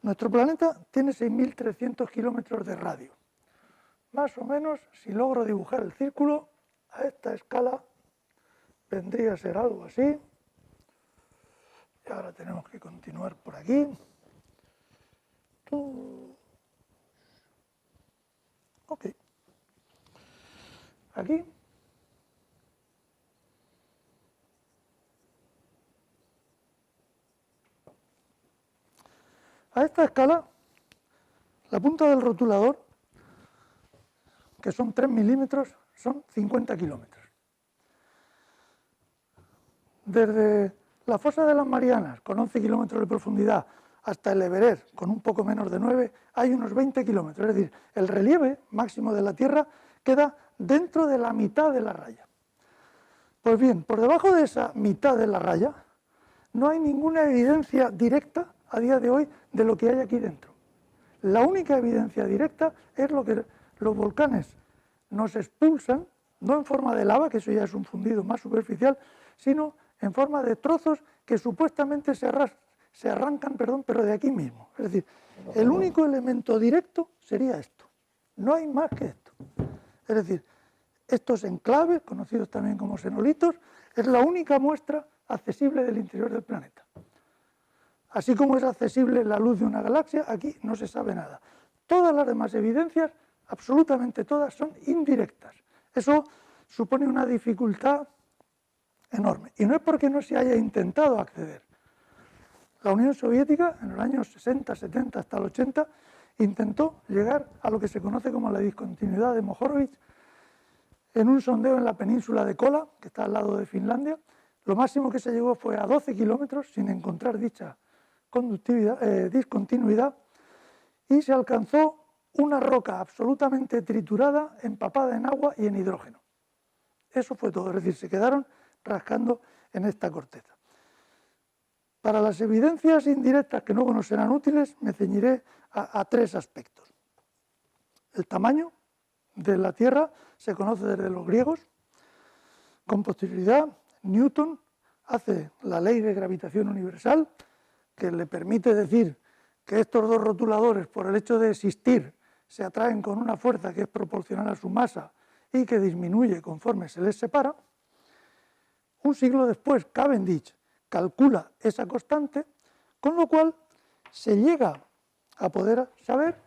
Nuestro planeta tiene 6.300 kilómetros de radio. Más o menos, si logro dibujar el círculo, a esta escala vendría a ser algo así. Y ahora tenemos que continuar por aquí. Ok. Aquí. A esta escala, la punta del rotulador, que son 3 milímetros, son 50 kilómetros. Desde la fosa de las Marianas, con 11 kilómetros de profundidad, hasta el Everest, con un poco menos de 9, hay unos 20 kilómetros. Es decir, el relieve máximo de la Tierra queda dentro de la mitad de la raya. Pues bien, por debajo de esa mitad de la raya no hay ninguna evidencia directa a día de hoy de lo que hay aquí dentro. La única evidencia directa es lo que los volcanes nos expulsan, no en forma de lava, que eso ya es un fundido más superficial, sino en forma de trozos que supuestamente se arrancan, pero de aquí mismo. Es decir, el único elemento directo sería esto. No hay más que esto. Es decir, estos enclaves, conocidos también como xenolitos, es la única muestra accesible del interior del planeta. Así como es accesible la luz de una galaxia, aquí no se sabe nada. Todas las demás evidencias, absolutamente todas, son indirectas. Eso supone una dificultad enorme. Y no es porque no se haya intentado acceder. La Unión Soviética, en los años 60, 70 hasta el 80, intentó llegar a lo que se conoce como la discontinuidad de Mohorovic en un sondeo en la península de Kola, que está al lado de Finlandia. Lo máximo que se llegó fue a 12 kilómetros sin encontrar dicha discontinuidad, y se alcanzó una roca absolutamente triturada, empapada en agua y en hidrógeno. Eso fue todo, es decir, se quedaron rascando en esta corteza. Para las evidencias indirectas que no nos serán útiles, me ceñiré a tres aspectos. El tamaño de la Tierra se conoce desde los griegos. Con posterioridad, Newton hace la ley de gravitación universal, que le permite decir que estos dos rotuladores, por el hecho de existir, se atraen con una fuerza que es proporcional a su masa y que disminuye conforme se les separa. Un siglo después, Cavendish calcula esa constante, con lo cual se llega a poder saber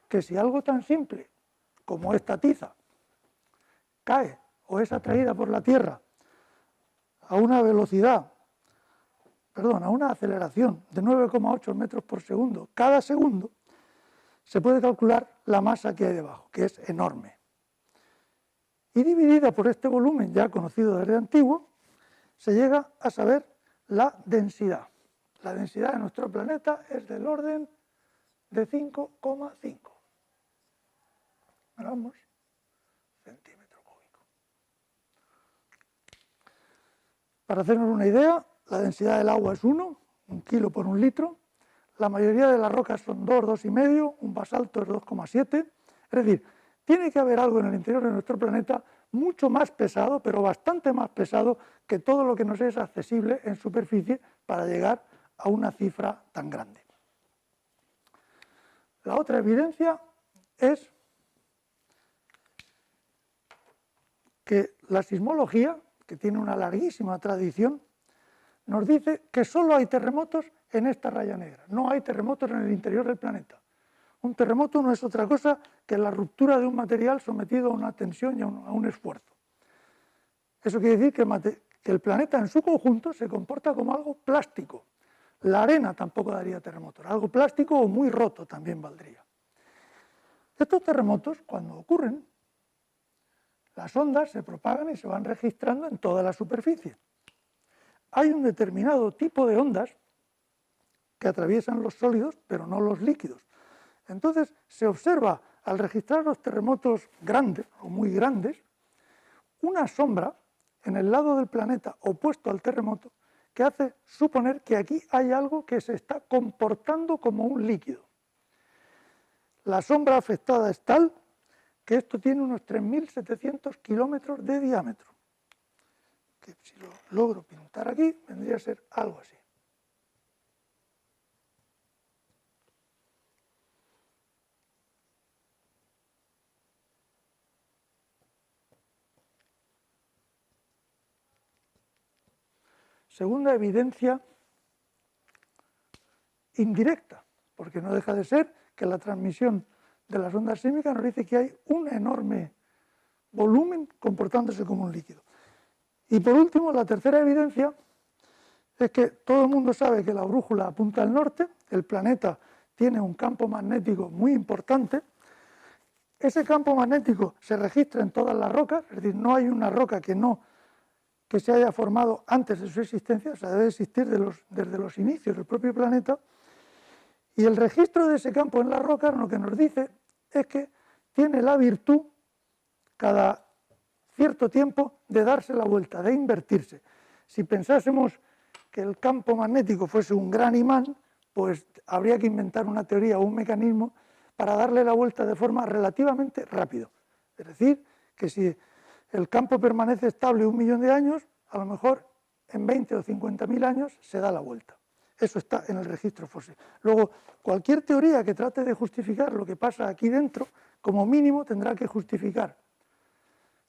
que si algo tan simple como esta tiza cae o es atraída por la Tierra a una aceleración de 9,8 metros por segundo cada segundo, se puede calcular la masa que hay debajo, que es enorme. Y dividida por este volumen ya conocido desde antiguo, se llega a saber la densidad. La densidad de nuestro planeta es del orden de 5,5 gramos centímetro cúbico. Para hacernos una idea, la densidad del agua es 1 kilo por 1 litro. La mayoría de las rocas son 2, 2,5, un basalto es 2,7. Es decir, tiene que haber algo en el interior de nuestro planeta mucho más pesado, pero bastante más pesado que todo lo que nos es accesible en superficie para llegar a una cifra tan grande. La otra evidencia es que la sismología, que tiene una larguísima tradición, nos dice que solo hay terremotos en esta raya negra, no hay terremotos en el interior del planeta. Un terremoto no es otra cosa que la ruptura de un material sometido a una tensión y a un esfuerzo. Eso quiere decir que el planeta en su conjunto se comporta como algo plástico. La arena tampoco daría terremotos, algo plástico o muy roto también valdría. Estos terremotos, cuando ocurren, las ondas se propagan y se van registrando en toda la superficie. Hay un determinado tipo de ondas que atraviesan los sólidos, pero no los líquidos. Entonces se observa, al registrar los terremotos grandes o muy grandes, una sombra en el lado del planeta opuesto al terremoto que hace suponer que aquí hay algo que se está comportando como un líquido. La sombra afectada es tal que esto tiene unos 3.700 kilómetros de diámetro, que si lo logro pintar aquí vendría a ser algo así. segunda evidencia indirecta, porque no deja de ser que la transmisión de las ondas sísmicas nos dice que hay un enorme volumen comportándose como un líquido. Y por último, la tercera evidencia es que todo el mundo sabe que la brújula apunta al norte, el planeta tiene un campo magnético muy importante. Ese campo magnético se registra en todas las rocas, es decir, no hay una roca que se haya formado antes de su existencia, o sea, debe existir desde los inicios del propio planeta. Y el registro de ese campo en las rocas lo que nos dice es que tiene la virtud, cada cierto tiempo, de darse la vuelta, de invertirse. Si pensásemos que el campo magnético fuese un gran imán, pues habría que inventar una teoría o un mecanismo para darle la vuelta de forma relativamente rápida. Es decir, que si el campo permanece estable 1 millón de años, a lo mejor en 20 o 50.000 años se da la vuelta. Eso está en el registro fósil. Luego, cualquier teoría que trate de justificar lo que pasa aquí dentro, como mínimo tendrá que justificar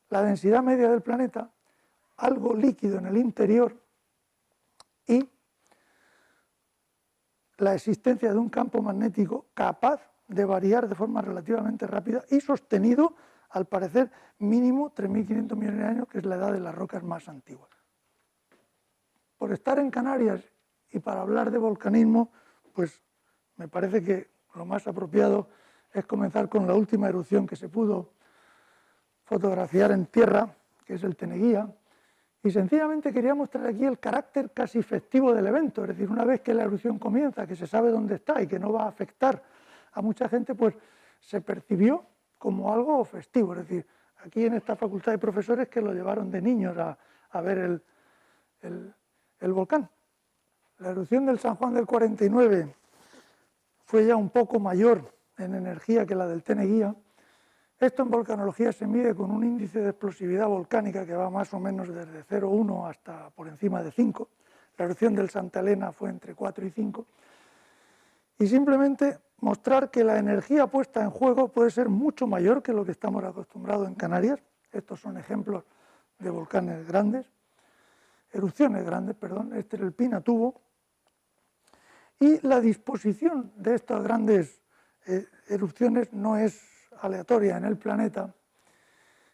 la densidad media del planeta, algo líquido en el interior y la existencia de un campo magnético capaz de variar de forma relativamente rápida y sostenido, al parecer, mínimo 3.500 millones de años, que es la edad de las rocas más antiguas. Por estar en Canarias y para hablar de volcanismo, pues me parece que lo más apropiado es comenzar con la última erupción que se pudo fotografiar en tierra, que es el Teneguía, y sencillamente quería mostrar aquí el carácter casi festivo del evento, es decir, una vez que la erupción comienza, que se sabe dónde está y que no va a afectar a mucha gente, pues se percibió como algo festivo, es decir, aquí en esta facultad hay profesores que lo llevaron de niños a ver el volcán. La erupción del San Juan del 49 fue ya un poco mayor en energía que la del Teneguía. Esto en volcanología se mide con un índice de explosividad volcánica que va más o menos desde 0,1 hasta por encima de 5. La erupción del Santa Elena fue entre 4 y 5. Y simplemente mostrar que la energía puesta en juego puede ser mucho mayor que lo que estamos acostumbrados en Canarias. Estos son ejemplos de volcanes grandes, erupciones grandes, perdón. Este es el Pinatubo. Y la disposición de estas grandes erupciones no es aleatoria en el planeta,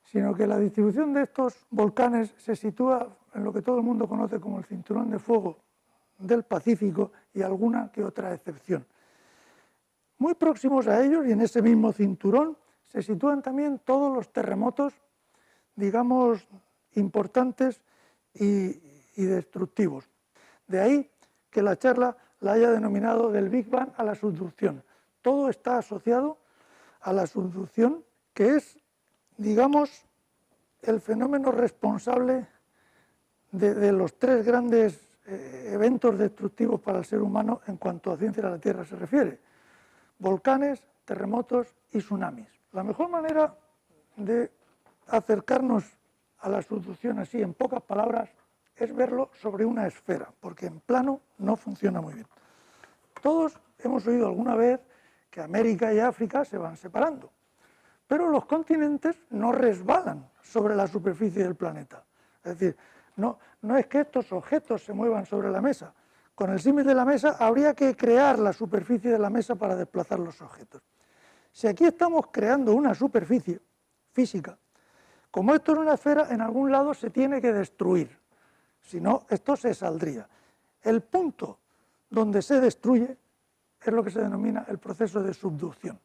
sino que la distribución de estos volcanes se sitúa en lo que todo el mundo conoce como el cinturón de fuego del Pacífico y alguna que otra excepción. Muy próximos a ellos y en ese mismo cinturón se sitúan también todos los terremotos, digamos, importantes y destructivos. De ahí que la charla la haya denominado del Big Bang a la subducción. Todo está asociado a la subducción, que es, digamos, el fenómeno responsable de los 3 grandes eventos destructivos para el ser humano en cuanto a ciencia de la Tierra se refiere: volcanes, terremotos y tsunamis. La mejor manera de acercarnos a la subducción así, en pocas palabras, es verlo sobre una esfera, porque en plano no funciona muy bien. Todos hemos oído alguna vez que América y África se van separando, pero los continentes no resbalan sobre la superficie del planeta. Es decir, no es que estos objetos se muevan sobre la mesa. Con el símil de la mesa habría que crear la superficie de la mesa para desplazar los objetos. Si aquí estamos creando una superficie física, como esto es una esfera, en algún lado se tiene que destruir, si no, esto se saldría. El punto donde se destruye es lo que se denomina el proceso de subducción.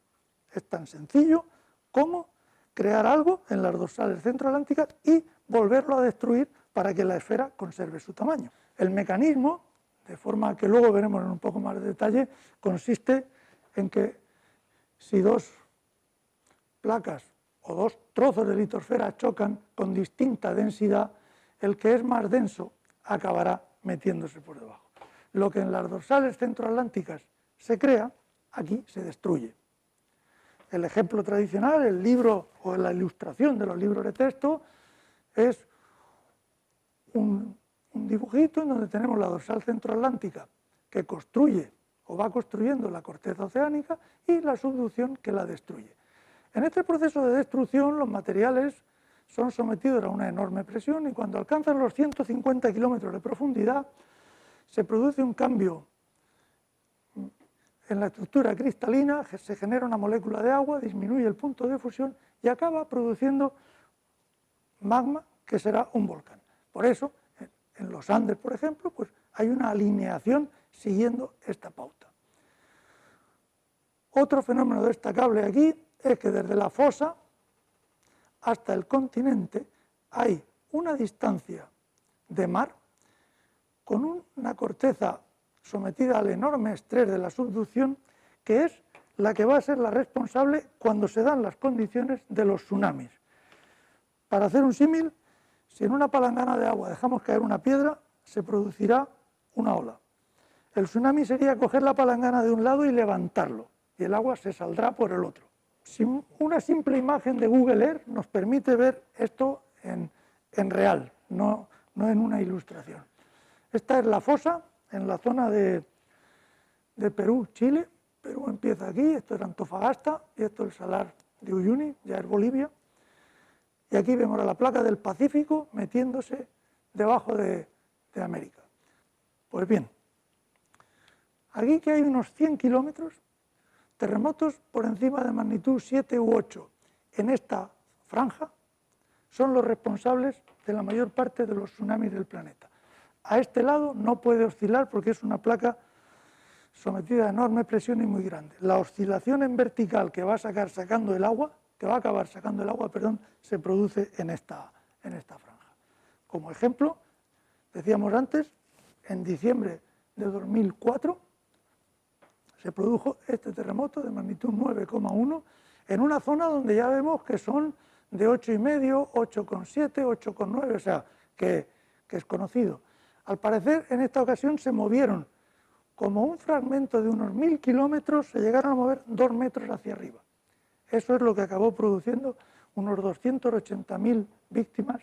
Es tan sencillo como crear algo en las dorsales centroatlánticas y volverlo a destruir para que la esfera conserve su tamaño. El mecanismo, de forma que luego veremos en un poco más de detalle, consiste en que si 2 placas o 2 trozos de litosfera chocan con distinta densidad, el que es más denso acabará metiéndose por debajo. Lo que en las dorsales centroatlánticas se crea, aquí se destruye. El ejemplo tradicional, el libro o la ilustración de los libros de texto, es un dibujito en donde tenemos la dorsal centroatlántica que construye o va construyendo la corteza oceánica y la subducción que la destruye. En este proceso de destrucción los materiales son sometidos a una enorme presión y cuando alcanzan los 150 kilómetros de profundidad se produce un cambio en la estructura cristalina, se genera una molécula de agua, disminuye el punto de fusión y acaba produciendo magma que será un volcán. Por eso, en los Andes, por ejemplo, pues hay una alineación siguiendo esta pauta. Otro fenómeno destacable aquí es que desde la fosa hasta el continente hay una distancia de mar con una corteza sometida al enorme estrés de la subducción, que es la que va a ser la responsable cuando se dan las condiciones de los tsunamis. Para hacer un símil, si en una palangana de agua dejamos caer una piedra, se producirá una ola. El tsunami sería coger la palangana de un lado y levantarlo, y el agua se saldrá por el otro. Una simple imagen de Google Earth nos permite ver esto en real, no en una ilustración. Esta es la fosa en la zona de Perú, Chile. Perú empieza aquí, esto es Antofagasta y esto es el Salar de Uyuni, ya es Bolivia. Y aquí vemos a la placa del Pacífico metiéndose debajo de América. Pues bien, aquí que hay unos 100 kilómetros, terremotos por encima de magnitud 7 u 8 en esta franja son los responsables de la mayor parte de los tsunamis del planeta. A este lado no puede oscilar porque es una placa sometida a enorme presión y muy grande. La oscilación en vertical que va a acabar sacando el agua, se produce en esta franja. Como ejemplo, decíamos antes, en diciembre de 2004 se produjo este terremoto de magnitud 9,1 en una zona donde ya vemos que son de 8,5, 8,7, 8,9, o sea, que es conocido. Al parecer, en esta ocasión se movieron como un fragmento de unos 1000 kilómetros, se llegaron a mover 2 metros hacia arriba. Eso es lo que acabó produciendo unos 280.000 víctimas,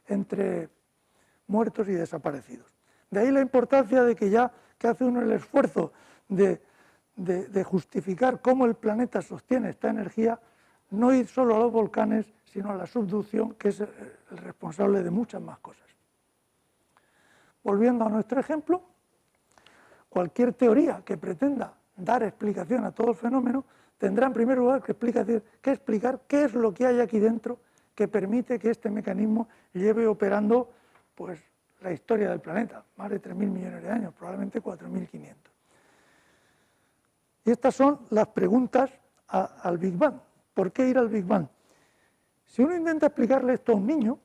entre muertos y desaparecidos. De ahí la importancia de que ya que hace uno el esfuerzo de justificar cómo el planeta sostiene esta energía, no ir solo a los volcanes, sino a la subducción, que es el responsable de muchas más cosas. Volviendo a nuestro ejemplo, cualquier teoría que pretenda dar explicación a todo el fenómeno tendrá en primer lugar que explicar qué es lo que hay aquí dentro que permite que este mecanismo lleve operando pues, la historia del planeta, más de 3.000 millones de años, probablemente 4.500. Y estas son las preguntas al Big Bang. ¿Por qué ir al Big Bang? Si uno intenta explicarle esto a un niño,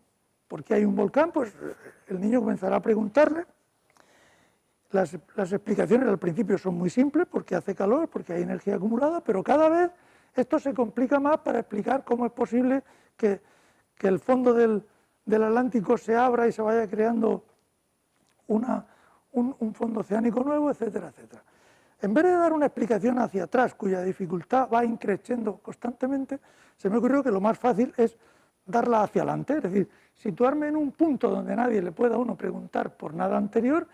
¿por qué hay un volcán? Pues el niño comenzará a preguntarle. Las explicaciones al principio son muy simples, porque hace calor, porque hay energía acumulada, pero cada vez esto se complica más para explicar cómo es posible que el fondo del Atlántico se abra y se vaya creando un fondo oceánico nuevo, etcétera, etcétera. En vez de dar una explicación hacia atrás, cuya dificultad va increciendo constantemente, se me ocurrió que lo más fácil es darla hacia adelante, es decir, situarme en un punto donde nadie le pueda a uno preguntar por nada anterior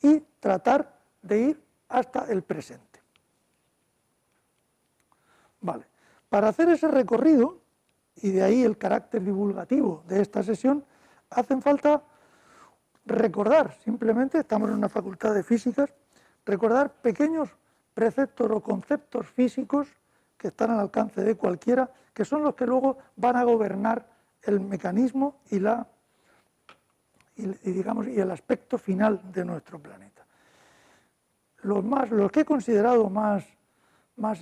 y tratar de ir hasta el presente. Vale. Para hacer ese recorrido, y de ahí el carácter divulgativo de esta sesión, hacen falta recordar, simplemente, estamos en una facultad de físicas, recordar pequeños preceptos o conceptos físicos que están al alcance de cualquiera, que son los que luego van a gobernar el mecanismo y el aspecto final de nuestro planeta. Los que he considerado más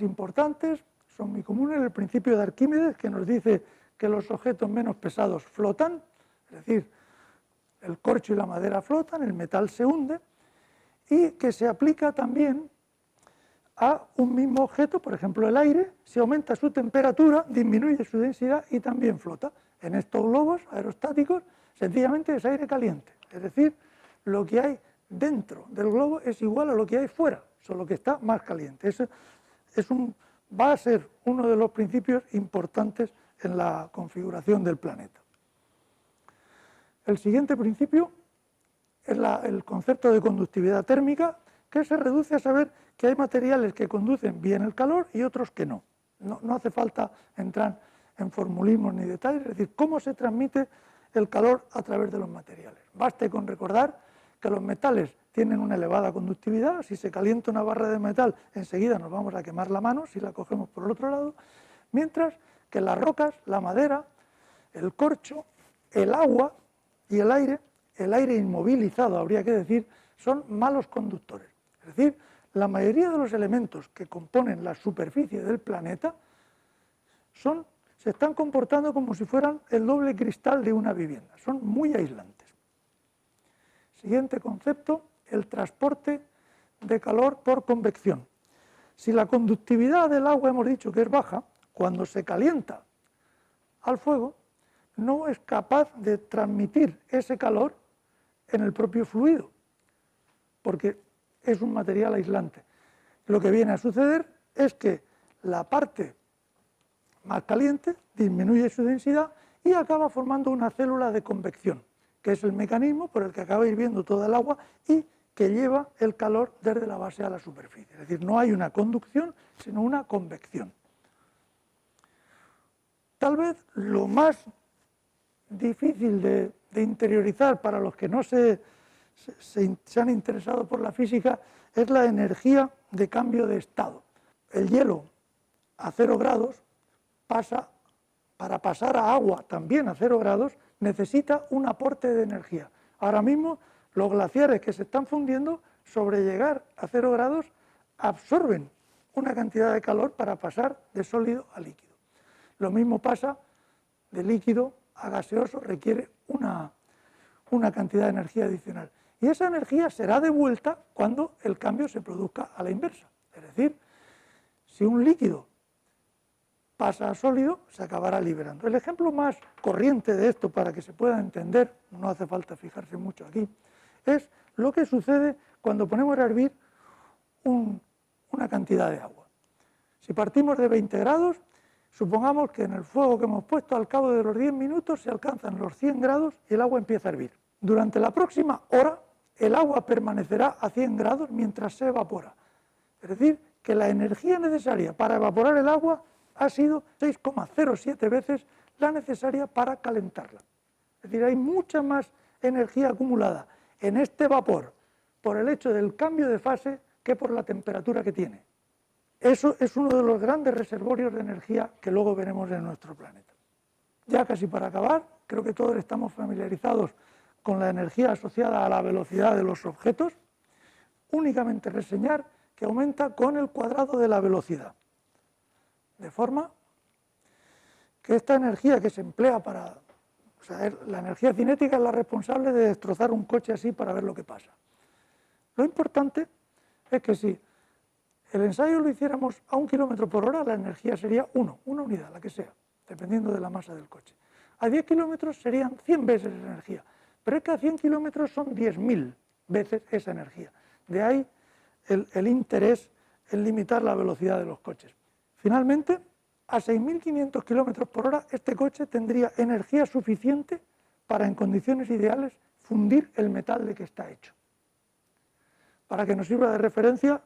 importantes son muy comunes. El principio de Arquímedes, que nos dice que los objetos menos pesados flotan, es decir, el corcho y la madera flotan, el metal se hunde, y que se aplica también a un mismo objeto, por ejemplo el aire, si aumenta su temperatura, disminuye su densidad y también flota. En estos globos aerostáticos, sencillamente es aire caliente, es decir, lo que hay dentro del globo es igual a lo que hay fuera, solo que está más caliente. Va a ser uno de los principios importantes en la configuración del planeta. El siguiente principio es el concepto de conductividad térmica, que se reduce a saber que hay materiales que conducen bien el calor y otros que no. No hace falta entrar en formulismos ni detalles, es decir, cómo se transmite el calor a través de los materiales. Baste con recordar que los metales tienen una elevada conductividad. Si se calienta una barra de metal, enseguida nos vamos a quemar la mano si la cogemos por el otro lado, mientras que las rocas, la madera, el corcho, el agua y el aire inmovilizado, habría que decir, son malos conductores. Es decir, la mayoría de los elementos que componen la superficie del planeta se están comportando como si fueran el doble cristal de una vivienda, son muy aislantes. Siguiente concepto, el transporte de calor por convección. Si la conductividad del agua hemos dicho que es baja, cuando se calienta al fuego, no es capaz de transmitir ese calor en el propio fluido, porque es un material aislante. Lo que viene a suceder es que la parte más caliente disminuye su densidad y acaba formando una célula de convección, que es el mecanismo por el que acaba hirviendo toda el agua y que lleva el calor desde la base a la superficie. Es decir, no hay una conducción, sino una convección. Tal vez lo más difícil de interiorizar para los que no se han interesado por la física es la energía de cambio de estado. El hielo a 0 grados para pasar a agua también a 0 grados necesita un aporte de energía. Ahora mismo los glaciares que se están fundiendo, sobre llegar a 0 grados, absorben una cantidad de calor para pasar de sólido a líquido. Lo mismo pasa de líquido a gaseoso, requiere una cantidad de energía adicional. Y esa energía será devuelta cuando el cambio se produzca a la inversa. Es decir, si un líquido pasa a sólido, se acabará liberando. El ejemplo más corriente de esto, para que se pueda entender, no hace falta fijarse mucho aquí, es lo que sucede cuando ponemos a hervir una cantidad de agua. Si partimos de 20 grados, supongamos que en el fuego que hemos puesto, al cabo de los 10 minutos, se alcanzan los 100 grados y el agua empieza a hervir. Durante la próxima hora, el agua permanecerá a 100 grados mientras se evapora. Es decir, que la energía necesaria para evaporar el agua ha sido 6,07 veces la necesaria para calentarla. Es decir, hay mucha más energía acumulada en este vapor por el hecho del cambio de fase que por la temperatura que tiene. Eso es uno de los grandes reservorios de energía que luego veremos en nuestro planeta. Ya casi para acabar, creo que todos estamos familiarizados con la energía asociada a la velocidad de los objetos, únicamente reseñar que aumenta con el cuadrado de la velocidad. De forma que esta energía que se emplea para... O sea, la energía cinética es la responsable de destrozar un coche así para ver lo que pasa. Lo importante es que si el ensayo lo hiciéramos a 1 km/h, la energía sería una unidad, la que sea, dependiendo de la masa del coche. A 10 kilómetros serían 100 veces esa energía, pero es que a 100 kilómetros son 10.000 veces esa energía. De ahí el interés en limitar la velocidad de los coches. Finalmente, a 6.500 km/h, este coche tendría energía suficiente para, en condiciones ideales, fundir el metal de que está hecho. Para que nos sirva de referencia,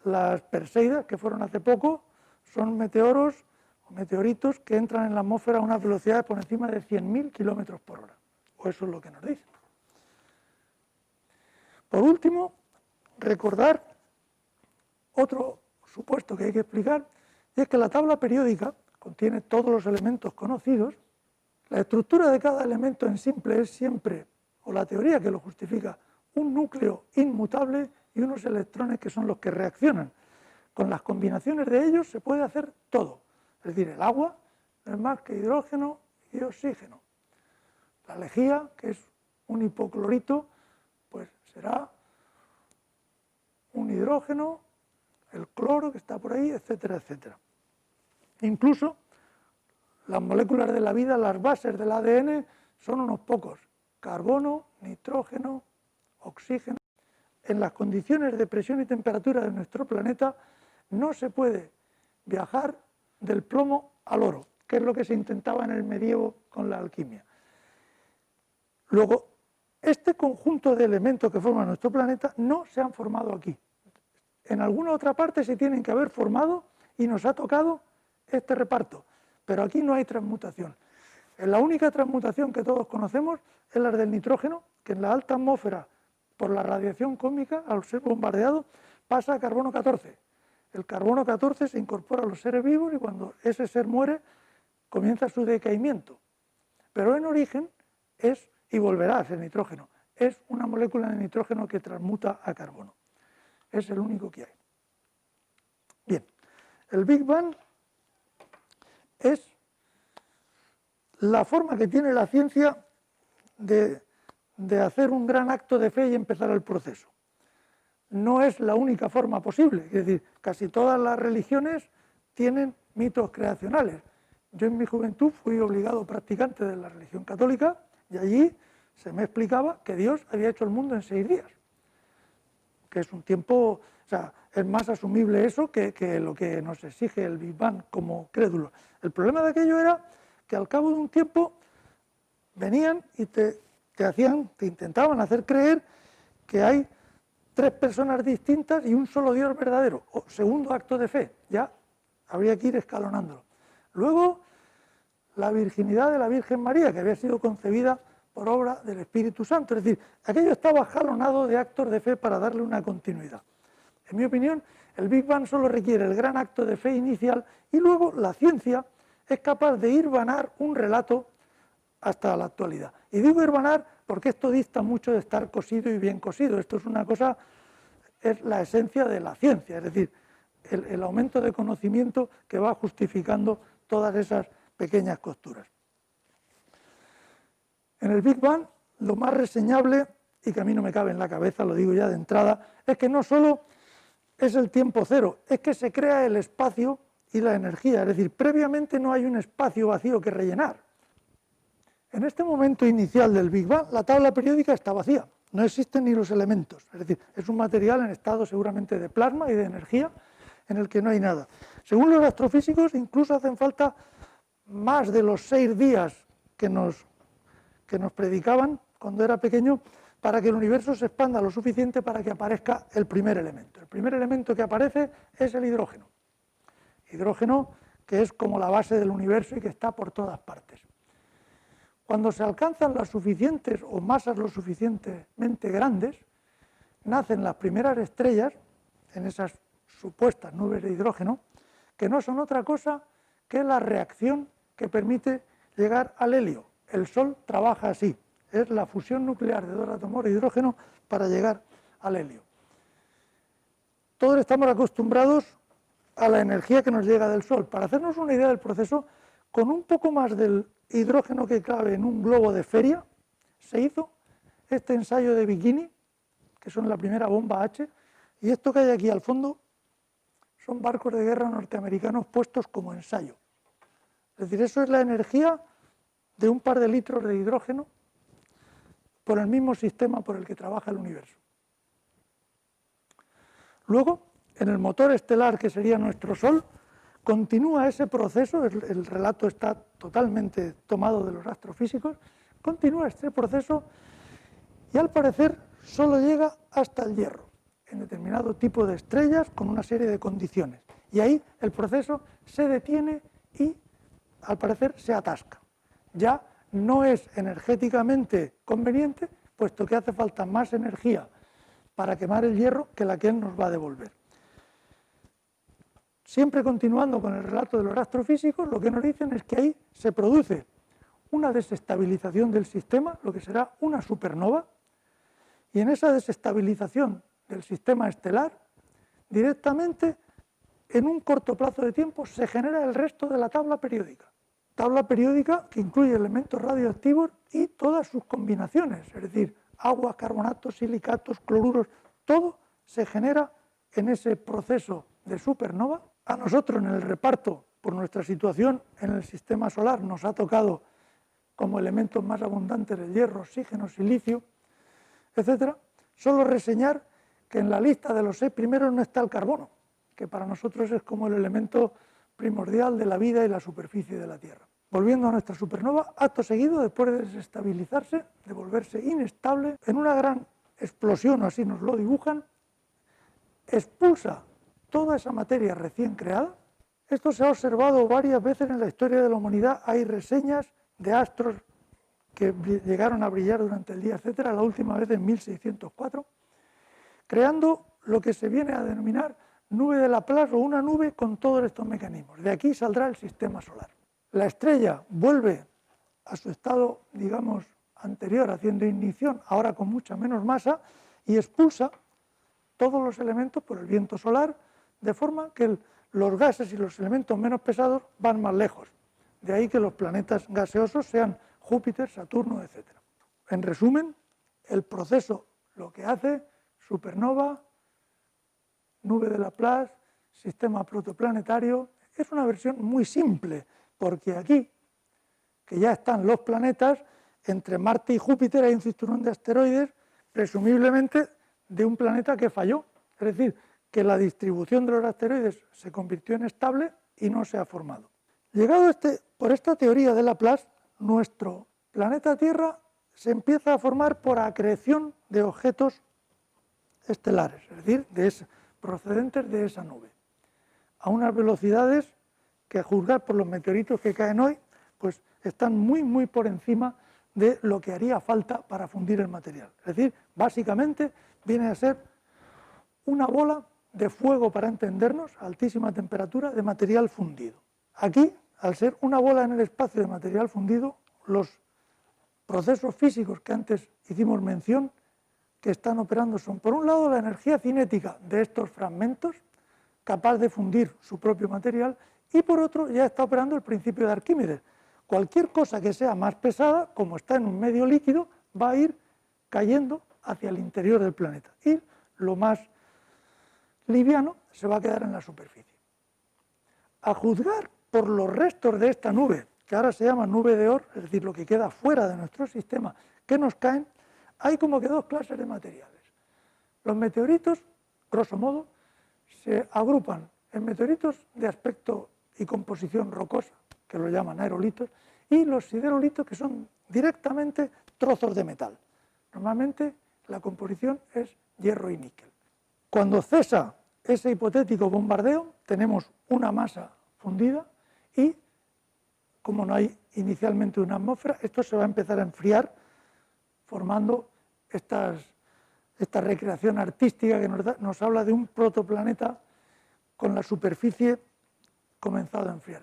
las Perseidas, que fueron hace poco, son meteoros o meteoritos que entran en la atmósfera a una velocidad por encima de 100.000 km/h. O eso es lo que nos dice. Por último, recordar otro supuesto que hay que explicar, y es que la tabla periódica contiene todos los elementos conocidos. La estructura de cada elemento en simple es siempre, o la teoría que lo justifica, un núcleo inmutable y unos electrones que son los que reaccionan. Con las combinaciones de ellos se puede hacer todo. Es decir, el agua no es más que hidrógeno y oxígeno. La lejía, que es un hipoclorito, pues será un hidrógeno, el cloro que está por ahí, etcétera, etcétera. Incluso las moléculas de la vida, las bases del ADN, son unos pocos: carbono, nitrógeno, oxígeno. En las condiciones de presión y temperatura de nuestro planeta no se puede viajar del plomo al oro, que es lo que se intentaba en el medievo con la alquimia. Luego, este conjunto de elementos que forman nuestro planeta no se han formado aquí. En alguna otra parte se tienen que haber formado y nos ha tocado este reparto. Pero aquí no hay transmutación. La única transmutación que todos conocemos es la del nitrógeno, que en la alta atmósfera, por la radiación cósmica, al ser bombardeado, pasa a carbono 14. El carbono 14 se incorpora a los seres vivos y cuando ese ser muere, comienza su decaimiento. Pero en origen es, y volverá a ser nitrógeno, es una molécula de nitrógeno que transmuta a carbono. Es el único que hay. Bien, el Big Bang es la forma que tiene la ciencia de hacer un gran acto de fe y empezar el proceso. No es la única forma posible, es decir, casi todas las religiones tienen mitos creacionales. Yo en mi juventud fui obligado practicante de la religión católica y allí se me explicaba que Dios había hecho el mundo en 6 días, que es un tiempo, o sea, es más asumible eso que lo que nos exige el Big Bang como crédulo. El problema de aquello era que al cabo de un tiempo venían y te intentaban hacer creer que hay 3 personas distintas y un solo Dios verdadero. O segundo acto de fe, ya habría que ir escalonándolo. Luego, la virginidad de la Virgen María, que había sido concebida por obra del Espíritu Santo. Es decir, aquello estaba escalonado de actos de fe para darle una continuidad. En mi opinión, el Big Bang solo requiere el gran acto de fe inicial y luego la ciencia es capaz de hirvanar un relato hasta la actualidad. Y digo hirvanar porque esto dista mucho de estar cosido y bien cosido. Esto es una cosa, es la esencia de la ciencia, es decir, el aumento de conocimiento que va justificando todas esas pequeñas costuras. En el Big Bang, lo más reseñable, y que a mí no me cabe en la cabeza, lo digo ya de entrada, es que no solo es el tiempo cero, es que se crea el espacio y la energía, es decir, previamente no hay un espacio vacío que rellenar. En este momento inicial del Big Bang, la tabla periódica está vacía, no existen ni los elementos, es decir, es un material en estado seguramente de plasma y de energía en el que no hay nada. Según los astrofísicos, incluso hacen falta más de los 6 días que nos predicaban cuando era pequeño para que el universo se expanda lo suficiente para que aparezca el primer elemento. El primer elemento que aparece es el hidrógeno. Hidrógeno que es como la base del universo y que está por todas partes. Cuando se alcanzan las suficientes o masas lo suficientemente grandes, nacen las primeras estrellas en esas supuestas nubes de hidrógeno, que no son otra cosa que la reacción que permite llegar al helio. El Sol trabaja así, es la fusión nuclear de 2 átomos de hidrógeno para llegar al helio. Todos estamos acostumbrados a la energía que nos llega del Sol. Para hacernos una idea del proceso, con un poco más del hidrógeno que cabe en un globo de feria, se hizo este ensayo de Bikini, que son la primera bomba H, y esto que hay aquí al fondo son barcos de guerra norteamericanos puestos como ensayo. Es decir, eso es la energía de un par de litros de hidrógeno por el mismo sistema por el que trabaja el universo. Luego, en el motor estelar que sería nuestro Sol, continúa ese proceso, el relato está totalmente tomado de los astrofísicos, continúa este proceso y al parecer solo llega hasta el hierro, en determinado tipo de estrellas con una serie de condiciones. Y ahí el proceso se detiene y al parecer se atasca. Ya no es energéticamente conveniente, puesto que hace falta más energía para quemar el hierro que la que él nos va a devolver. Siempre continuando con el relato de los astrofísicos, lo que nos dicen es que ahí se produce una desestabilización del sistema, lo que será una supernova, y en esa desestabilización del sistema estelar, directamente, en un corto plazo de tiempo, se genera el resto de la tabla periódica. Tabla periódica que incluye elementos radioactivos y todas sus combinaciones, es decir, agua, carbonatos, silicatos, cloruros, todo se genera en ese proceso de supernova. A nosotros en el reparto, por nuestra situación en el sistema solar, nos ha tocado como elementos más abundantes el hierro, oxígeno, silicio, etc. Solo reseñar que en la lista de los 6 primeros no está el carbono, que para nosotros es como el elemento primordial de la vida y la superficie de la Tierra. Volviendo a nuestra supernova, acto seguido, después de desestabilizarse, de volverse inestable, en una gran explosión, así nos lo dibujan, expulsa toda esa materia recién creada, Esto se ha observado varias veces en la historia de la humanidad. Hay reseñas de astros que llegaron a brillar durante el día, etcétera, la última vez en 1604, creando lo que se viene a denominar nube de Laplace o una nube con todos estos mecanismos. De aquí saldrá el sistema solar. La estrella vuelve a su estado, digamos, anterior, haciendo ignición, ahora con mucha menos masa, y expulsa todos los elementos por el viento solar, de forma que los gases y los elementos menos pesados van más lejos. De ahí que los planetas gaseosos sean Júpiter, Saturno, etc. En resumen, el proceso lo que hace, supernova, nube de Laplace, sistema protoplanetario, es una versión muy simple, porque aquí, que ya están los planetas, entre Marte y Júpiter hay un cinturón de asteroides, presumiblemente de un planeta que falló, es decir, que la distribución de los asteroides se convirtió en estable y no se ha formado. Llegado por esta teoría de Laplace, nuestro planeta Tierra se empieza a formar por acreción de objetos estelares, es decir, procedentes de esa nube, a unas velocidades que, a juzgar por los meteoritos que caen hoy, pues están muy, muy por encima de lo que haría falta para fundir el material. Es decir, básicamente viene a ser una bola de fuego, para entendernos, a altísima temperatura, de material fundido. Aquí, al ser una bola en el espacio de material fundido, los procesos físicos que antes hicimos mención, que están operando, son, por un lado, la energía cinética de estos fragmentos, capaz de fundir su propio material, y por otro, ya está operando el principio de Arquímedes. Cualquier cosa que sea más pesada, como está en un medio líquido, va a ir cayendo hacia el interior del planeta, y lo más liviano se va a quedar en la superficie. A juzgar por los restos de esta nube, que ahora se llama nube de Oort, es decir, lo que queda fuera de nuestro sistema, que nos caen, hay como que dos clases de materiales. Los meteoritos, grosso modo, se agrupan en meteoritos de aspecto y composición rocosa, que lo llaman aerolitos, y los siderolitos, que son directamente trozos de metal. Normalmente la composición es hierro y níquel. Cuando cesa ese hipotético bombardeo, tenemos una masa fundida y, como no hay inicialmente una atmósfera, esto se va a empezar a enfriar, formando esta recreación artística que nos habla de un protoplaneta con la superficie comenzado a enfriar.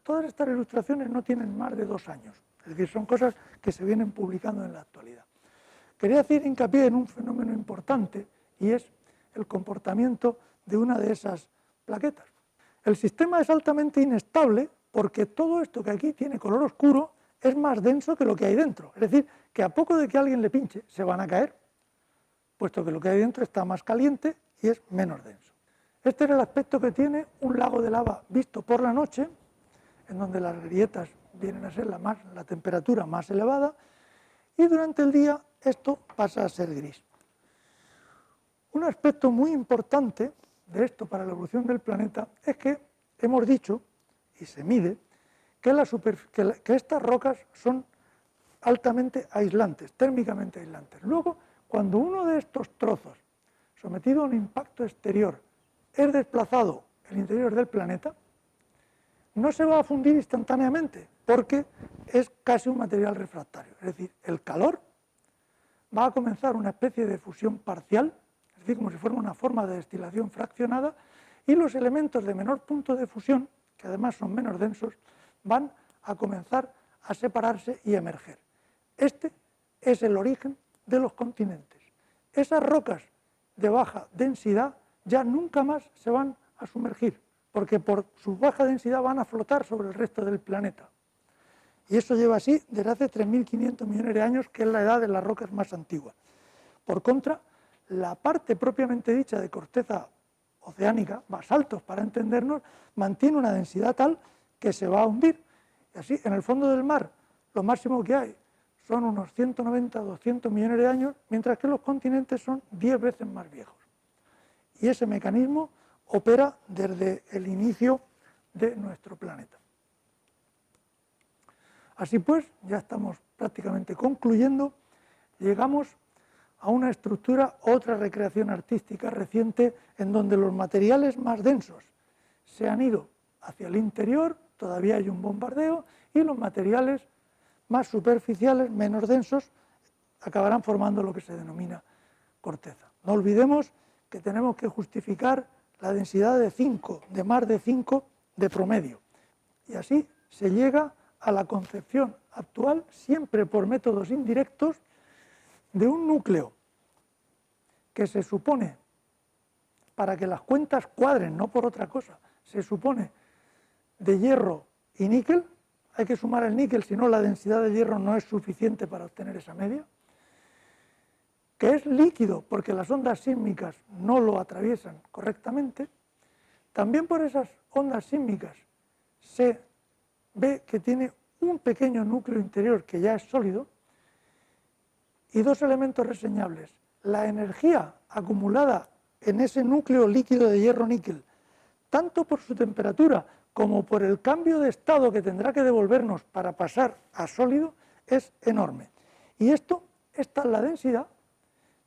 Todas estas ilustraciones no tienen más de 2 años, es decir, son cosas que se vienen publicando en la actualidad. Quería hacer hincapié en un fenómeno importante, y es el comportamiento de una de esas plaquetas. El sistema es altamente inestable porque todo esto que aquí tiene color oscuro es más denso que lo que hay dentro. Es decir, que a poco de que alguien le pinche, se van a caer, puesto que lo que hay dentro está más caliente y es menos denso. Este es el aspecto que tiene un lago de lava visto por la noche, en donde las grietas vienen a ser la temperatura más elevada, y durante el día esto pasa a ser gris. Un aspecto muy importante de esto para la evolución del planeta es que hemos dicho, y se mide, que estas rocas son altamente aislantes, térmicamente aislantes. Luego, cuando uno de estos trozos, sometido a un impacto exterior, es desplazado al interior del planeta, no se va a fundir instantáneamente, porque es casi un material refractario. Es decir, el calor va a comenzar una especie de fusión parcial, es decir, como si fuera una forma de destilación fraccionada, y los elementos de menor punto de fusión, que además son menos densos, van a comenzar a separarse y emerger. Este es el origen de los continentes. Esas rocas de baja densidad ya nunca más se van a sumergir, porque por su baja densidad van a flotar sobre el resto del planeta. Y eso lleva así desde hace 3.500 millones de años, que es la edad de las rocas más antiguas. Por contra, la parte propiamente dicha de corteza oceánica, basaltos para entendernos, mantiene una densidad tal que se va a hundir. Y así, en el fondo del mar, lo máximo que hay son unos 190 o 200 millones de años, mientras que los continentes son 10 veces más viejos. Y ese mecanismo opera desde el inicio de nuestro planeta. Así pues, ya estamos prácticamente concluyendo, llegamos a una estructura, otra recreación artística reciente, en donde los materiales más densos se han ido hacia el interior, todavía hay un bombardeo, y los materiales más superficiales, menos densos, acabarán formando lo que se denomina corteza. No olvidemos que tenemos que justificar la densidad de 5, de más de 5 de promedio. Y así se llega a la concepción actual, siempre por métodos indirectos, de un núcleo que se supone, para que las cuentas cuadren, no por otra cosa, se supone de hierro y níquel. Hay que sumar el níquel, si no la densidad de hierro no es suficiente para obtener esa media, que es líquido porque las ondas sísmicas no lo atraviesan correctamente. También por esas ondas sísmicas se ve que tiene un pequeño núcleo interior que ya es sólido, y dos elementos reseñables: la energía acumulada en ese núcleo líquido de hierro-níquel, tanto por su temperatura como por el cambio de estado que tendrá que devolvernos para pasar a sólido, es enorme. Y esta es la densidad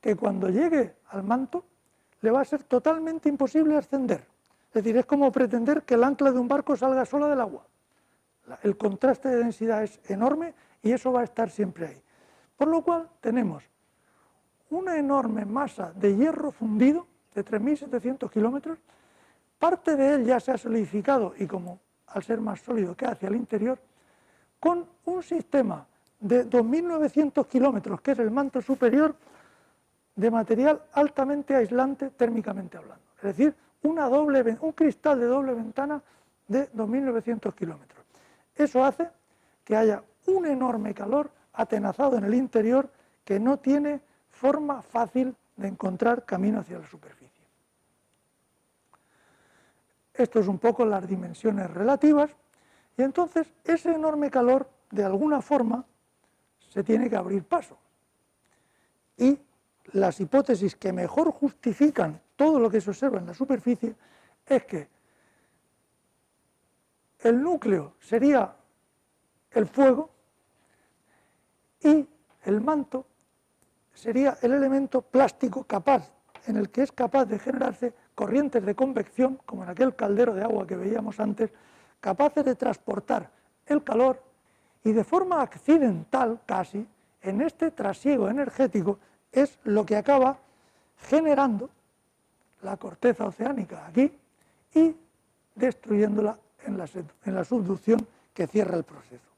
que cuando llegue al manto le va a ser totalmente imposible ascender. Es decir, es como pretender que el ancla de un barco salga sola del agua. El contraste de densidad es enorme y eso va a estar siempre ahí. Por lo cual tenemos una enorme masa de hierro fundido de 3.700 kilómetros. Parte de él ya se ha solidificado y, como al ser más sólido, queda hacia el interior, con un sistema de 2.900 kilómetros, que es el manto superior, de material altamente aislante térmicamente hablando. Es decir, un cristal de doble ventana de 2.900 kilómetros. Eso hace que haya un enorme calor atenazado en el interior que no tiene forma fácil de encontrar camino hacia la superficie. Esto es un poco las dimensiones relativas, y entonces ese enorme calor, de alguna forma, se tiene que abrir paso. Y las hipótesis que mejor justifican todo lo que se observa en la superficie es que el núcleo sería el fuego y el manto sería el elemento plástico capaz, en el que es capaz de generarse corrientes de convección, como en aquel caldero de agua que veíamos antes, capaces de transportar el calor, y de forma accidental casi, en este trasiego energético, es lo que acaba generando la corteza oceánica aquí y destruyéndola en la subducción que cierra el proceso.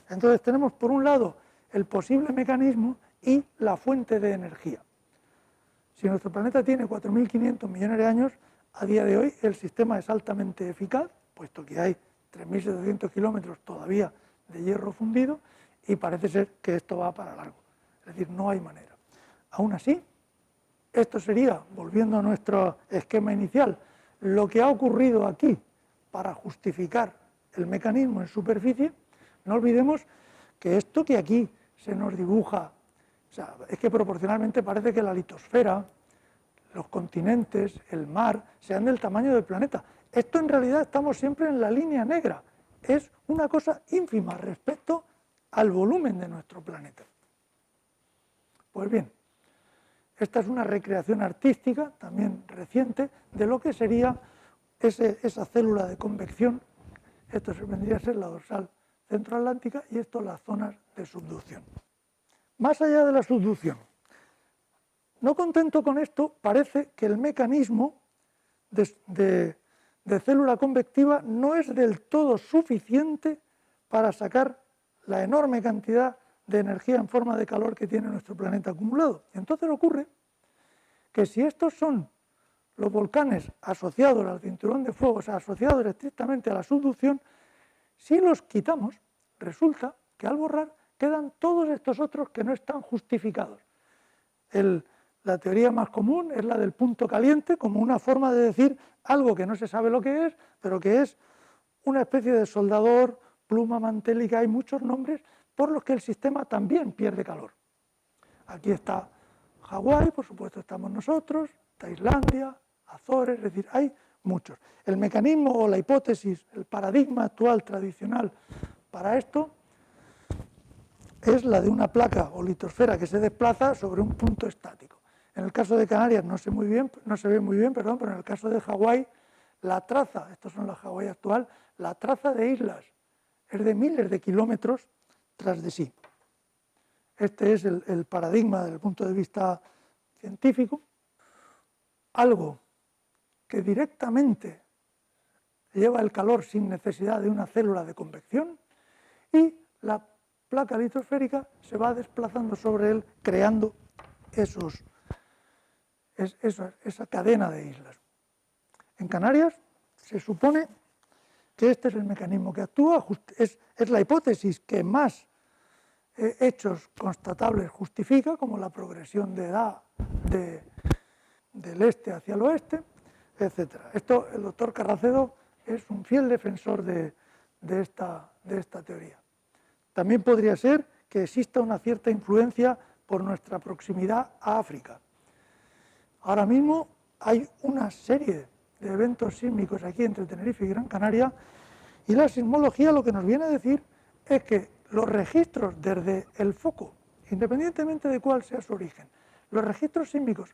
Entonces tenemos por un lado el posible mecanismo y la fuente de energía. Si nuestro planeta tiene 4.500 millones de años, a día de hoy el sistema es altamente eficaz, puesto que hay 3.700 kilómetros todavía de hierro fundido, y parece ser que esto va para largo. Es decir, no hay manera. Aún así, esto sería, volviendo a nuestro esquema inicial, lo que ha ocurrido aquí para justificar el mecanismo en superficie. No olvidemos que esto que aquí se nos dibuja, o sea, es que proporcionalmente parece que la litosfera, los continentes, el mar, sean del tamaño del planeta. Esto en realidad estamos siempre en la línea negra. Es una cosa ínfima respecto al volumen de nuestro planeta. Pues bien, esta es una recreación artística, también reciente, de lo que sería esa célula de convección. Esto vendría a ser la dorsal centroatlántica y esto las zonas de subducción. Más allá de la subducción, no contento con esto, parece que el mecanismo de célula convectiva no es del todo suficiente para sacar la enorme cantidad de energía en forma de calor que tiene nuestro planeta acumulado. Entonces ocurre que si estos son los volcanes asociados al cinturón de fuego, o sea, asociados estrictamente a la subducción, si los quitamos, resulta que al borrar quedan todos estos otros que no están justificados. La teoría más común es la del punto caliente, como una forma de decir algo que no se sabe lo que es, pero que es una especie de soldador, pluma mantélica, hay muchos nombres por los que el sistema también pierde calor. Aquí está Hawái, por supuesto estamos nosotros, Tailandia, Azores, es decir, hay muchos. El mecanismo o la hipótesis, el paradigma actual tradicional para esto es la de una placa o litosfera que se desplaza sobre un punto estático. En el caso de Canarias no se ve muy bien, pero en el caso de Hawái La traza, estas son las Hawái actual, la traza de islas es de miles de kilómetros tras de sí. Este es el paradigma desde el punto de vista científico. Algo que directamente lleva el calor sin necesidad de una célula de convección, y la placa litosférica se va desplazando sobre él, creando esa cadena de islas. En Canarias se supone que este es el mecanismo que actúa, es la hipótesis que más hechos constatables justifica, como la progresión de edad del este hacia el oeste, etc. Esto, el doctor Carracedo es un fiel defensor de esta teoría. También podría ser que exista una cierta influencia por nuestra proximidad a África. Ahora mismo hay una serie de eventos sísmicos aquí entre Tenerife y Gran Canaria, y la sismología lo que nos viene a decir es que los registros desde el foco, independientemente de cuál sea su origen, los registros sísmicos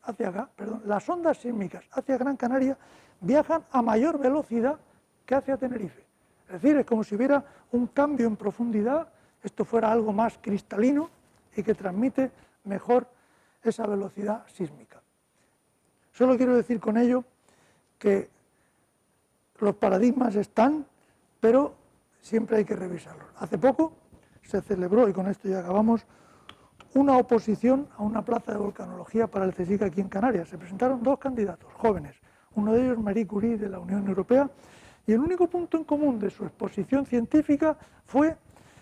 las ondas sísmicas hacia Gran Canaria viajan a mayor velocidad que hacia Tenerife. Es decir, es como si hubiera un cambio en profundidad, esto fuera algo más cristalino y que transmite mejor esa velocidad sísmica. Solo quiero decir con ello que los paradigmas están, pero siempre hay que revisarlos. Hace poco se celebró, y con esto ya acabamos, una oposición a una plaza de volcanología para el CSIC aquí en Canarias. Se presentaron dos candidatos jóvenes, uno de ellos Marie Curie de la Unión Europea, y el único punto en común de su exposición científica fue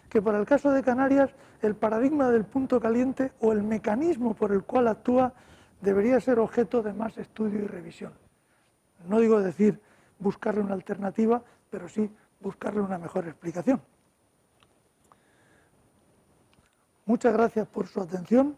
que para el caso de Canarias el paradigma del punto caliente o el mecanismo por el cual actúa debería ser objeto de más estudio y revisión. No digo decir buscarle una alternativa, pero sí buscarle una mejor explicación. Muchas gracias por su atención.